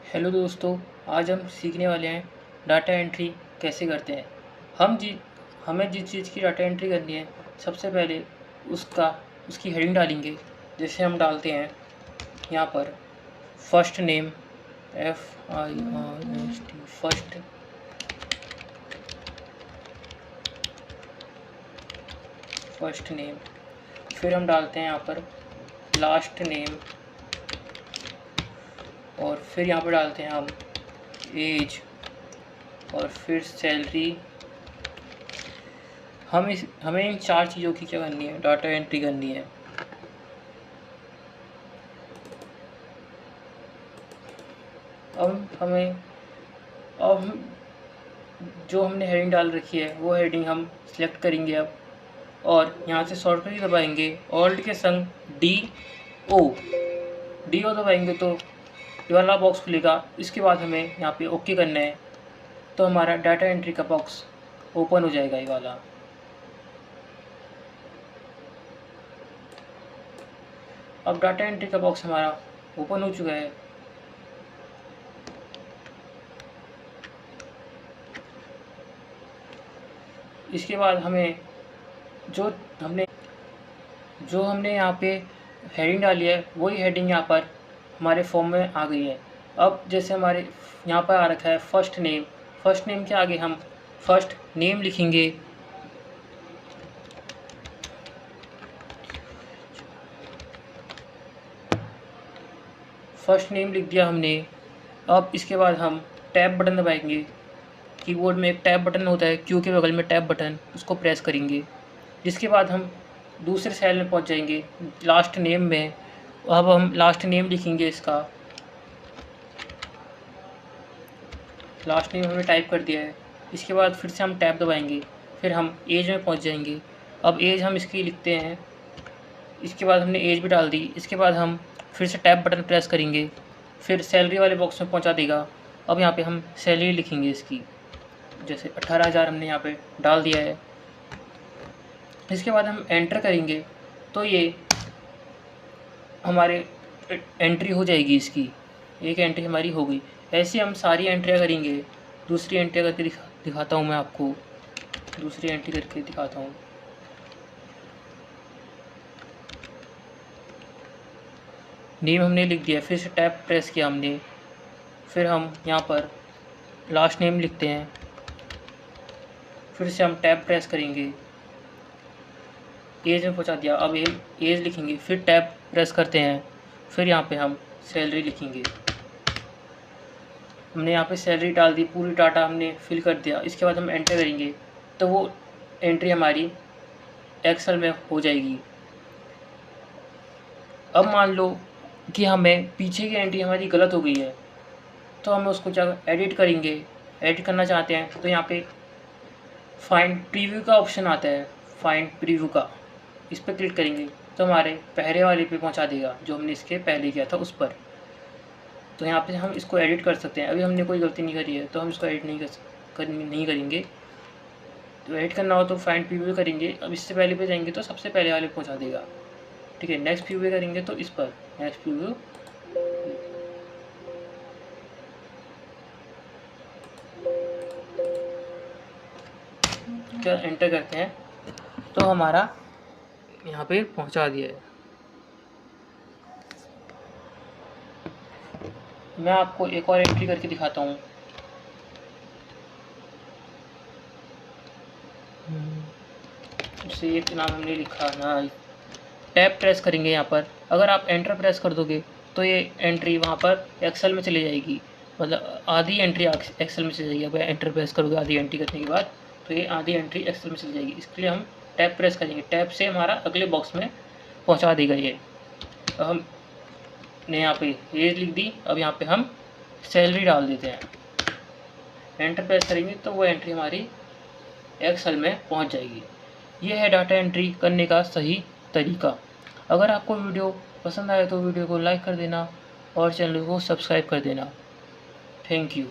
Hello दोस्तों, आज हम सीखने वाले हैं डाटा एंट्री कैसे करते हैं। हम जी हमें जिस चीज़ की डाटा एंट्री करनी है, सबसे पहले उसकी हेडिंग डालेंगे। जैसे हम डालते हैं यहाँ पर first name, FIRST, first name. फिर हम डालते हैं यहाँ पर लास्ट नेम, और फिर यहाँ पर डालते हैं हम एज, और फिर सैलरी। हमें इन चार चीज़ों की क्या करनी है, डाटा एंट्री करनी है। अब हमें अब हम जो हमने हेडिंग डाल रखी है वो हेडिंग हम सिलेक्ट करेंगे अब, और यहाँ से शॉर्टकट की दबाएंगे ऑल्ट के संग डी ओ दबाएंगे तो ये वाला बॉक्स खुलेगा। इसके बाद हमें यहाँ पे ओके करना है, तो हमारा डाटा एंट्री का बॉक्स ओपन हो जाएगा ये वाला। अब डाटा एंट्री का बॉक्स हमारा ओपन हो चुका है। इसके बाद हमें जो हमने यहाँ पे हेडिंग डाली है वही हेडिंग यहाँ पर हमारे फॉर्म में आ गई है। अब जैसे हमारे यहाँ पर आ रखा है फर्स्ट नेम के आगे हम फर्स्ट नेम लिखेंगे। फर्स्ट नेम लिख दिया हमने। अब इसके बाद हम टैब बटन दबाएंगे। कीबोर्ड में एक टैब बटन होता है, क्यू के बगल में टैब बटन, उसको प्रेस करेंगे। जिसके बाद हम दूसरे सेल में पहुंच जाएंगे लास्ट नेम में। अब हम लास्ट नेम लिखेंगे। इसका लास्ट नेम हमने टाइप कर दिया है। इसके बाद फिर से हम टैब दबाएंगे, फिर हम एज में पहुंच जाएंगे। अब एज हम इसकी लिखते हैं। इसके बाद हमने एज भी डाल दी। इसके बाद हम फिर से टैब बटन प्रेस करेंगे, फिर सैलरी वाले बॉक्स में पहुंचा देगा। अब यहाँ पे हम सैलरी लिखेंगे इसकी, जैसे 18,000 हमने यहाँ पे डाल दिया है। इसके बाद हम एंटर करेंगे तो ये हमारे एंट्री हो जाएगी। इसकी एक एंट्री हमारी हो गई। ऐसे हम सारी एंट्रियाँ करेंगे। दूसरी एंट्री करके दिखाता हूँ मैं आपको। दूसरी एंट्री करके दिखाता हूँ। नेम हमने लिख दिया, फिर से टैब प्रेस किया हमने, फिर हम यहाँ पर लास्ट नेम लिखते हैं, फिर से हम टैब प्रेस करेंगे, एज में पहुँचा दिया। अब एज लिखेंगे, फिर टैब प्रेस करते हैं, फिर यहाँ पे हम सैलरी लिखेंगे। हमने यहाँ पे सैलरी डाल दी, पूरी डाटा हमने फिल कर दिया। इसके बाद हम एंटर करेंगे तो वो एंट्री हमारी एक्सेल में हो जाएगी। अब मान लो कि हमें पीछे की एंट्री हमारी गलत हो गई है, तो हम उसको जब एडिट करेंगे, एडिट करना चाहते हैं तो यहाँ पे फाइंड प्रीव्यू का ऑप्शन आता है। फाइंड प्रीव्यू का, इस पर क्लिक करेंगे तो हमारे पहले वाले पे पहुँचा देगा जो हमने इसके पहले किया था उस पर। तो यहाँ पे हम इसको एडिट कर सकते हैं। अभी हमने कोई गलती नहीं करी है तो हम इसको एडिट नहीं करेंगे। तो एडिट करना हो तो फाइंड प्रीव्यू करेंगे। अब इससे पहले पे जाएंगे तो सबसे पहले वाले पहुँचा देगा। ठीक है, नेक्स्ट प्रीव्यू करेंगे तो इस पर नेक्स्ट प्रीव्यू। क्या एंटर करते हैं तो हमारा यहाँ पे पहुँचा दिया है। मैं आपको एक और एंट्री करके दिखाता हूँ। जैसे एक नाम हमने लिखा ना, टैब प्रेस करेंगे यहाँ पर। अगर आप एंटर प्रेस कर दोगे तो ये एंट्री वहाँ पर एक्सेल में चली जाएगी, मतलब आधी एंट्री एक्सेल में चली जाएगी। अगर एंटर प्रेस करोगे आधी एंट्री करने के बाद तो ये आधी एंट्री एक्सेल में चली जाएगी। इसके लिए हम टैब प्रेस करेंगे, टैब से हमारा अगले बॉक्स में पहुँचा देगा ये। हमने यहाँ पे एज लिख दी। अब यहाँ पे हम सैलरी डाल देते हैं, एंटर प्रेस करेंगे तो वो एंट्री हमारी एक्सेल में पहुँच जाएगी। ये है डाटा एंट्री करने का सही तरीका। अगर आपको वीडियो पसंद आए तो वीडियो को लाइक कर देना और चैनल को सब्सक्राइब कर देना। Thank you.